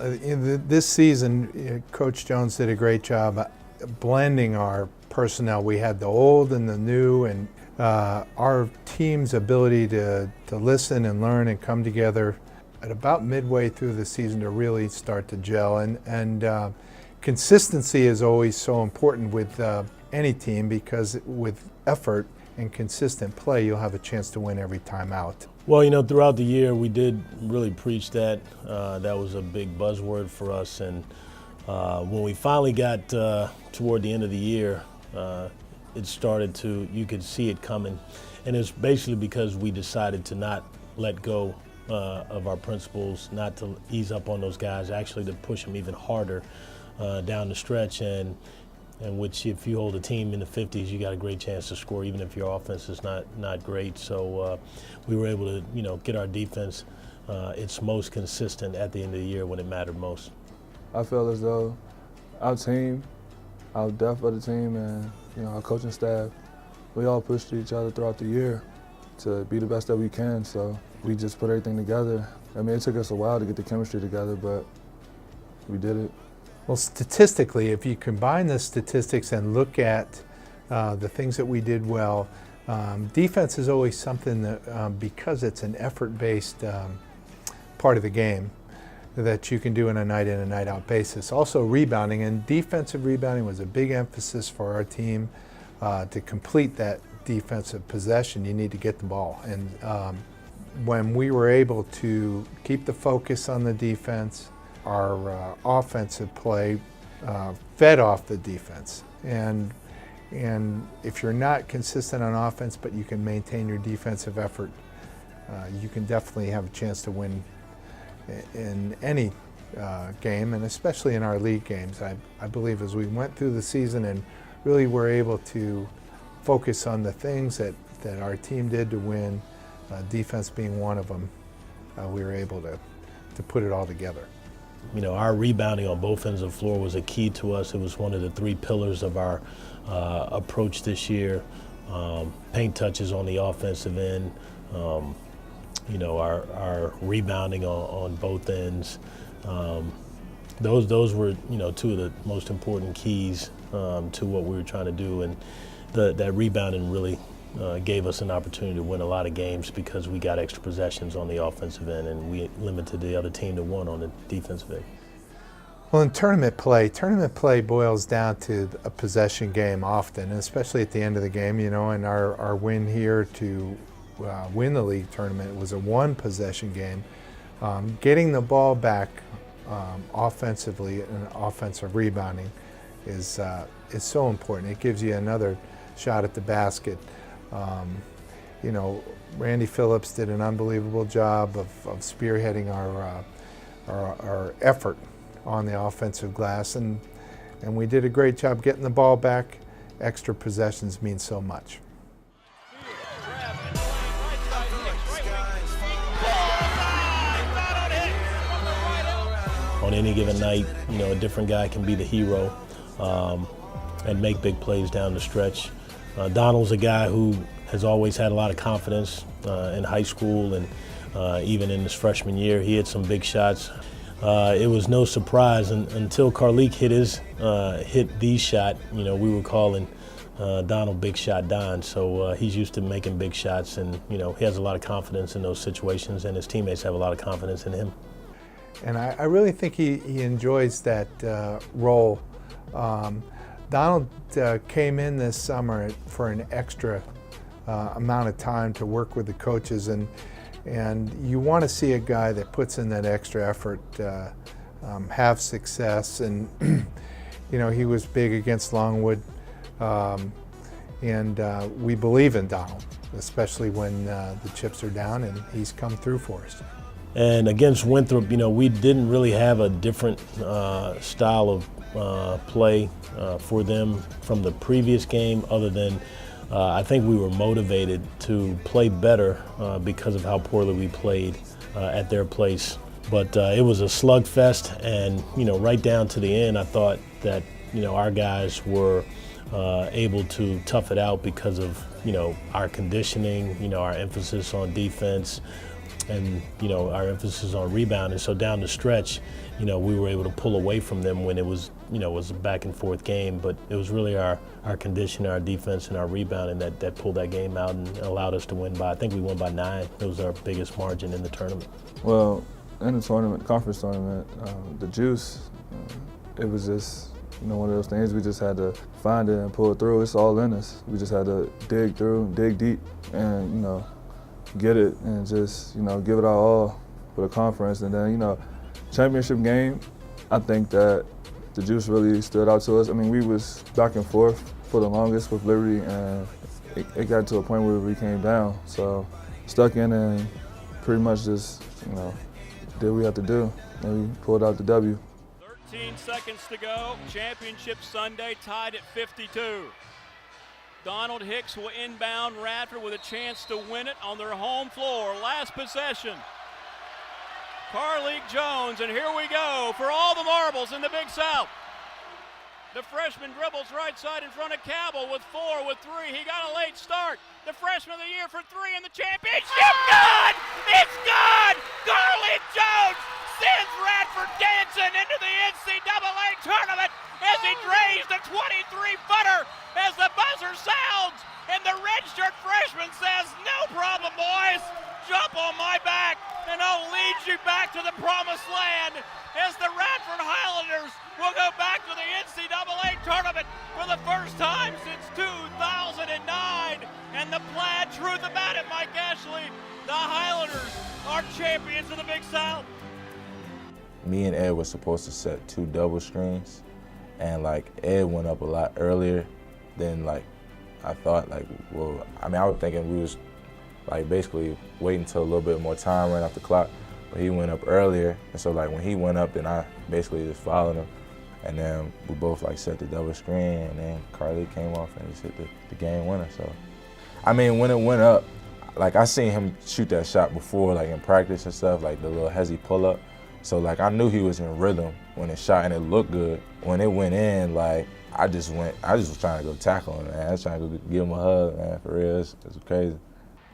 This season, Coach Jones did a great job blending our personnel. We had the old and the new, and our team's ability to listen and learn and come together at about midway through the season to really start to gel. And consistency is always so important with any team, because with effort and consistent play, you'll have a chance to win every time out. Well, you know, throughout the year, we did really preach that. That was a big buzzword for us. And when we finally got toward the end of the year, it started to, you could see it coming. And it's basically because we decided to not let go of our principles, not to ease up on those guys, actually to push them even harder down the stretch. And which, if you hold a team in the 50s, you got a great chance to score, even if your offense is not great. So we were able to, you know, get our defense its most consistent at the end of the year when it mattered most. I feel as though our team, our depth of the team, and our coaching staff, we all pushed each other throughout the year to be the best that we can. So we just put everything together. I mean, it took us a while to get the chemistry together, but we did it. Well, statistically, if you combine the statistics and look at the things that we did well, defense is always something that, because it's an effort-based part of the game, that you can do on a night in and night out basis. Also rebounding, and defensive rebounding was a big emphasis for our team. To complete that defensive possession, you need to get the ball. And when we were able to keep the focus on the defense, our offensive play fed off the defense. And if you're not consistent on offense, but you can maintain your defensive effort, you can definitely have a chance to win in any game, and especially in our league games. I believe as we went through the season and really were able to focus on the things that our team did to win, defense being one of them, we were able to put it all together. You know, our rebounding on both ends of the floor was a key to us. It was one of the 3 pillars of our approach this year. Paint touches on the offensive end, you know, our rebounding on both ends. Those were, you know, 2 of the most important keys to what we were trying to do. And that rebounding really gave us an opportunity to win a lot of games, because we got extra possessions on the offensive end and we limited the other team to 1 on the defensive end. Well, in tournament play boils down to a possession game often, and especially at the end of the game, you know, and our win here to win the league tournament was a 1 possession game. Getting the ball back offensively and offensive rebounding is so important. It gives you another shot at the basket. You know, Randy Phillips did an unbelievable job of spearheading our effort on the offensive glass, and we did a great job getting the ball back. Extra possessions mean so much. On any given night, you know, a different guy can be the hero and make big plays down the stretch. Donald's a guy who has always had a lot of confidence in high school, and even in his freshman year, he hit some big shots. It was no surprise until Carleek hit the shot. You know, we were calling Donald Big Shot Don, so he's used to making big shots, and you know, he has a lot of confidence in those situations, and his teammates have a lot of confidence in him. And I really think he enjoys that role. Donald came in this summer for an extra amount of time to work with the coaches, and you want to see a guy that puts in that extra effort have success. And you know, he was big against Longwood, and we believe in Donald, especially when the chips are down, and he's come through for us. And against Winthrop, you know, we didn't really have a different style of play for them from the previous game, other than I think we were motivated to play better because of how poorly we played at their place. But it was a slugfest, and you know, right down to the end, I thought that, you know, our guys were able to tough it out because of, you know, our conditioning, you know, our emphasis on defense. you know, our emphasis on rebounding. So down the stretch, you know, we were able to pull away from them when it was, you know, it was a back and forth game. But it was really our conditioning, our defense, and our rebounding that pulled that game out and allowed us to win by, I think we won by 9. It was our biggest margin in the tournament. Well, in the tournament, conference tournament, the juice, it was just, you know, one of those things we just had to find it and pull it through. It's all in us. We just had to dig through, dig deep, and, you know, get it and just, you know, give it our all for the conference. And then, you know, championship game, I think that the juice really stood out to us. I mean, we was back and forth for the longest with Liberty, and it got to a point where we came down. So stuck in and pretty much just, you know, did what we had to do, and we pulled out the W. 13 seconds to go. Championship Sunday tied at 52. Donald Hicks will inbound Radford with a chance to win it on their home floor. Last possession. Carleague Jones, and here we go for all the marbles in the Big South. The freshman dribbles right side in front of Cabell with 4, with 3. He got a late start. The freshman of the year for 3 in the championship. Good! It's good! Carleague Jones sends Radford dancing into the NCAA tournament as he drains the 23-footer as the buzzer sounds, and the redshirt freshman says, "No problem, boys. Jump on my back, and I'll lead you back to the promised land," as the Radford Highlanders will go back to the NCAA tournament for the first time since 2009. And the plaid truth about it, Mike Ashley, the Highlanders are champions of the Big South. Me and Ed were supposed to set 2 double screens, and like Ed went up a lot earlier than like I thought. Like, well, I mean, I was thinking we was like basically waiting until a little bit more time ran off the clock, but he went up earlier, and so like when he went up, then I basically just followed him, and then we both like set the double screen, and then Carleague came off and just hit the game winner. So, I mean, when it went up, like I seen him shoot that shot before, like in practice and stuff, like the little hezzy pull up. So like I knew he was in rhythm when it shot, and it looked good. When it went in, like I just was trying to go tackle him, man. I was trying to go give him a hug, man, for real. It's crazy.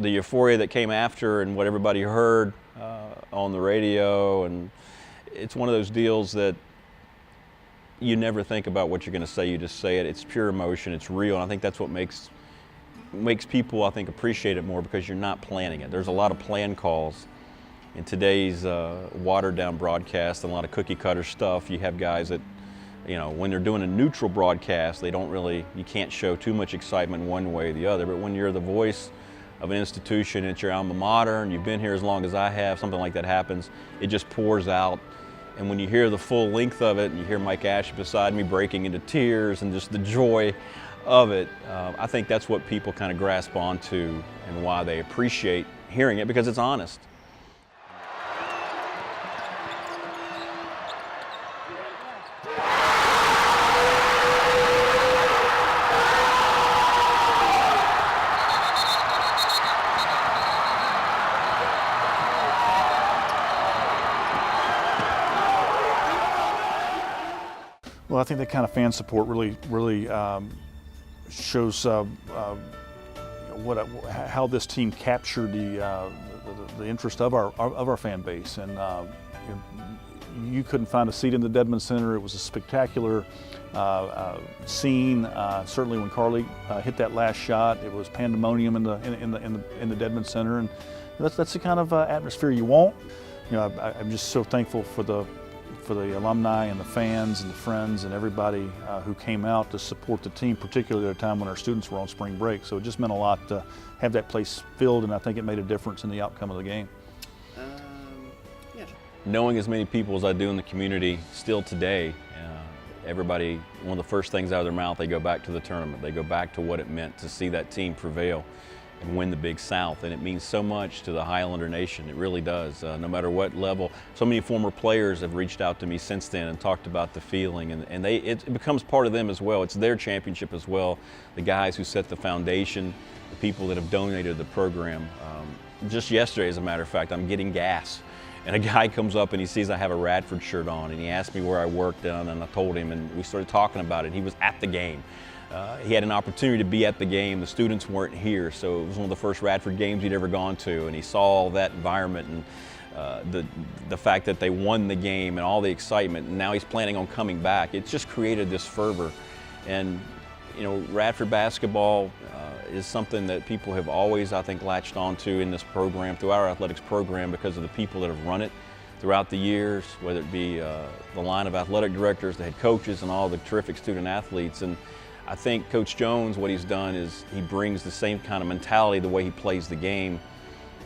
The euphoria that came after and what everybody heard on the radio, and it's one of those deals that you never think about what you're going to say, you just say it. It's pure emotion, it's real, and I think that's what makes people, I think, appreciate it more, because you're not planning it. There's a lot of plan calls in today's watered down broadcast and a lot of cookie cutter stuff. You have guys that, you know, when they're doing a neutral broadcast, you can't show too much excitement one way or the other, but when you're the voice of an institution, it's your alma mater, and you've been here as long as I have, something like that happens, it just pours out. And when you hear the full length of it, and you hear Mike Ash beside me breaking into tears and just the joy of it, I think that's what people kind of grasp onto and why they appreciate hearing it, because it's honest. Well, I think that kind of fan support really shows how this team captured the interest of our fan base, and you couldn't find a seat in the Dedman Center. It was a spectacular scene. Certainly, when Carleague hit that last shot, it was pandemonium in the Dedman Center, and that's the kind of atmosphere you want. You know, I'm just so thankful for the alumni and the fans and the friends and everybody who came out to support the team, particularly at a time when our students were on spring break. So it just meant a lot to have that place filled, and I think it made a difference in the outcome of the game. Yeah. Knowing as many people as I do in the community still today, everybody, one of the first things out of their mouth, they go back to the tournament. They go back to what it meant to see that team prevail and win the Big South, and it means so much to the Highlander Nation. It really does, no matter what level. So many former players have reached out to me since then and talked about the feeling, and it becomes part of them as well. It's their championship as well. The guys who set the foundation, the people that have donated the program. Just yesterday, as a matter of fact, I'm getting gas, and a guy comes up and he sees I have a Radford shirt on, and he asked me where I worked, and I told him, and we started talking about it. He was at the game. He had an opportunity to be at the game. The students weren't here, so it was one of the first Radford games he'd ever gone to, and he saw all that environment and the fact that they won the game and all the excitement, and now he's planning on coming back. It's just created this fervor. And you know, Radford basketball is something that people have always, I think, latched onto in this program, through our athletics program, because of the people that have run it throughout the years, whether it be the line of athletic directors, the head coaches, and all the terrific student athletes. And I think Coach Jones, what he's done is he brings the same kind of mentality the way he plays the game.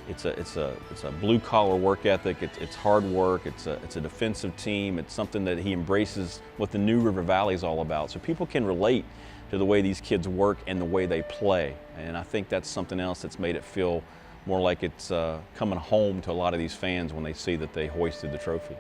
It's a blue-collar work ethic. It's hard work. It's a defensive team. It's something that he embraces what the new River Valley is all about. So people can relate to the way these kids work and the way they play. And I think that's something else that's made it feel more like it's coming home to a lot of these fans when they see that they hoisted the trophy.